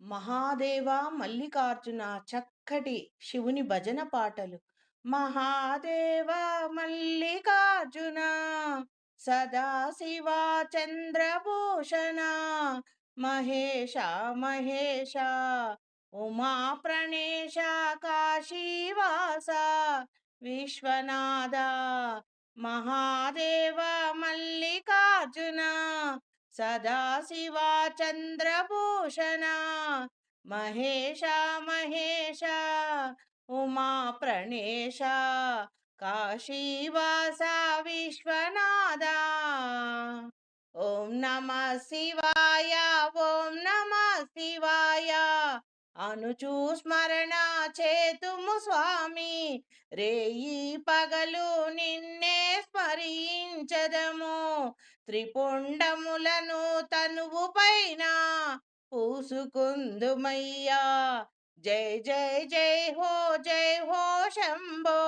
మహాదేవ మల్లికార్జున చక్కటి శివుని భజన పాటలు. మహాదేవ మల్లికార్జున సదాశివ చంద్రభూషణ మహేశ మహేశ ఉమా ప్రణేశ కాశీవాస విశ్వనాథ. మహాదేవ మల్లికార్జున సదాశివ చంద్రభూషణ మహేశ మహేశ ఉమా ప్రణేశ కాశీవాస విశ్వనాథ. ఓం నమ శివాయ, ఓం నమ శివాయ అనుచూ స్మరణ చేతుము స్వామి. రేయి పగలు నిన్నే స్మరించదము, త్రిపుండములను తనువు పైన పూసుకుందుమయ్యా. జై జై జై హో శంభో,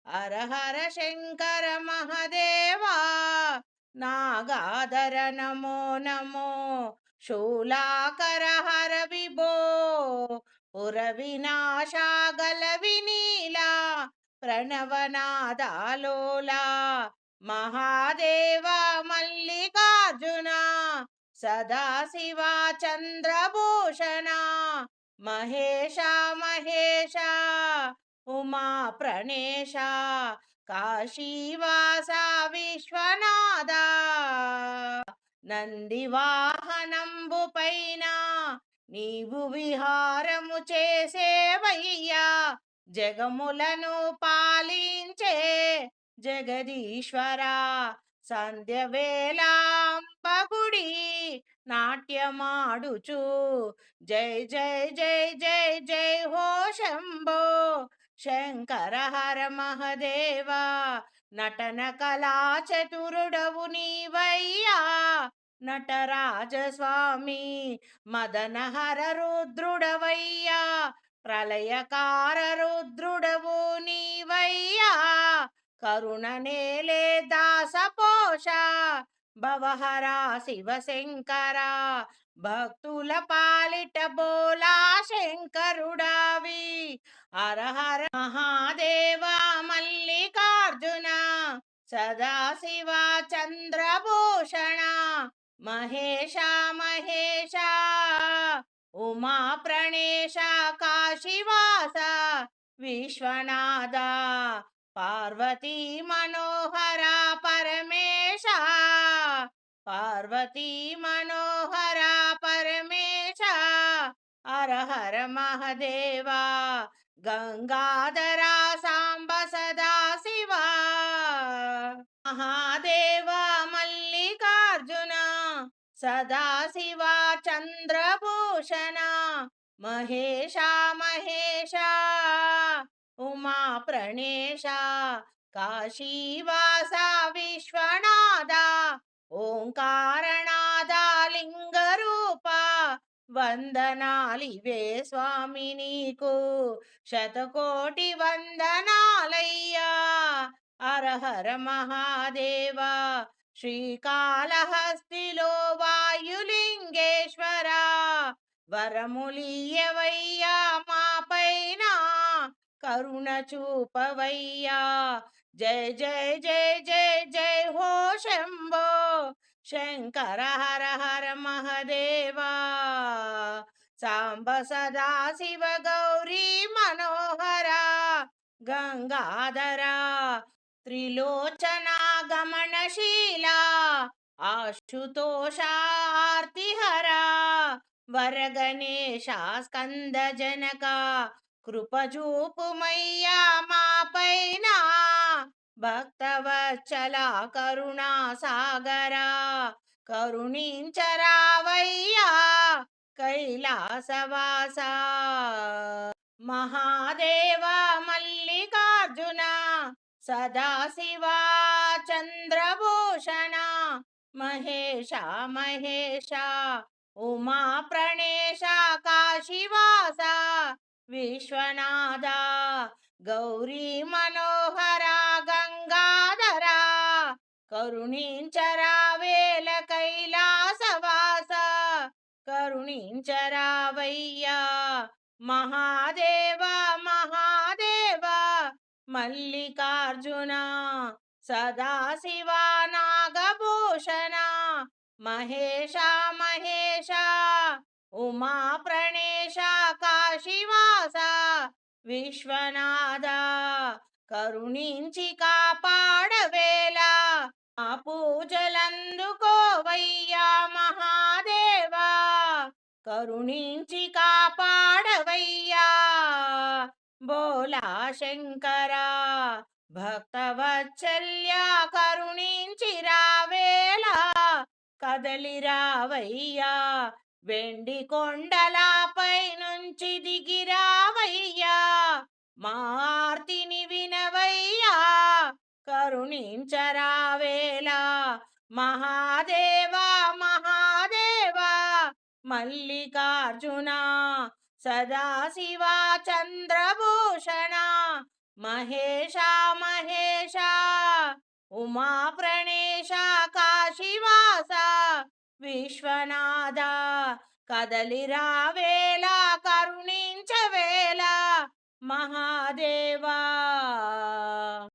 హర హర శంకర మహదేవా. నాగాధర నమో నమో, శూలాకర హర విభో. పుర వినాశాగల వినీలా, ప్రణవనాదాలోలా. మహాదేవ మల్లికార్జున సదాశివ చంద్రభూషణ మహేశ మహేశ ఉమా ప్రణేశ కాశీవాస విశ్వనాథ. నంది వాహనంబు పైన నీవు విహారము చేసేవయ్యా. జగములను పాలించే జగదీశ్వరా. సంధ్య వేళాంబగుడి నాట్యమాడుచు జై జై హో శంభో శంకర హర మహదేవ. నటన కళా చతురుడవు నీవయ్యా. నటరాజస్వామి మదనహర రుద్రుడవయ్యా. ప్రళయకార రుద్రుడవు నీవయ్యా. కరుణ నేలే దాసపోష భవహరా శివశంకర. భక్తుల పాలిట బోలా శంకరుడావి. హర హర మహాదేవ మల్లికార్జున సదాశివ చంద్రభూషణ మహేశ మహేశ ఉమా ప్రణేశ కాశీవాస విశ్వనాథ. పార్వతీ మనోహర పరమేశ, పార్వతీ మనోహర పరమేశ. హర హర మహదేవ గంగాధర సాంబ సదాశివ. మహాదేవ మల్లికార్జున సదాశివ చంద్రభూషణ మహేశ మహేశ ఉమా ప్రణేశ కాశీవాస విశ్వనాథ. ఓంకారనాథ లింగరూప వందనాలివే స్వామి నీకు. శతకోటి వందనాలయ్యా. హర హర మహాదేవ. శ్రీకాళహస్తిలో వాయులింగేశ్వర. వరములియవయ్యా మా పైన, కరుణ చూపవయ్యా. జై జై హో శంభో శంకర హర హర మహదేవా. సాంబ సదాశివ గౌరీ మనోహర గంగాధర. త్రిలోచన గమనశీల ఆశుతోషార్తిహర. వరగణేశ స్కంద జనక కృపజూపుమయ్యా మా పైన. భక్తవత్సల కరుణా సాగర కరుణించరావయ్యా. కైలాసవాస మహాదేవ మల్లికార్జున సదాశివ చంద్రభూషణ మహేశ మహేశ ఉమా ప్రణేశ కాశీవాస విశ్వనాథ. గౌరీ మనోహర గంగాధర కరుణించరావేల కైలాసవాస. కరుణించరావయ్యా మహాదేవ మహాదేవ మల్లికార్జున సదాశివ నాగభూషణ మహేశ మహేశ ఉమా ప్రణేశ కాశీవాస విశ్వనాథ కరుణించి కాపాడవేలా ఆ పూజలందుకోవయ్యా మహాదేవా కరుణించి కాపాడవయ్యా బోలా శంకర భక్తవత్సల్య కరుణించి రావేలా కదలి రావయ్యా వెండి కొండలపై నుంచి దిగి రావయ్యా మా ఆర్తిని వినవయ్యా కరుణించరావేలా మహాదేవ మహాదేవ మల్లికార్జున సదాశివ చంద్రభూషణ మహేశ మహేశ ఉమా ప్రణేశ కాశీవాస విశ్వనాథ కదలి రావేలా కరుణించవేలా మహాదేవా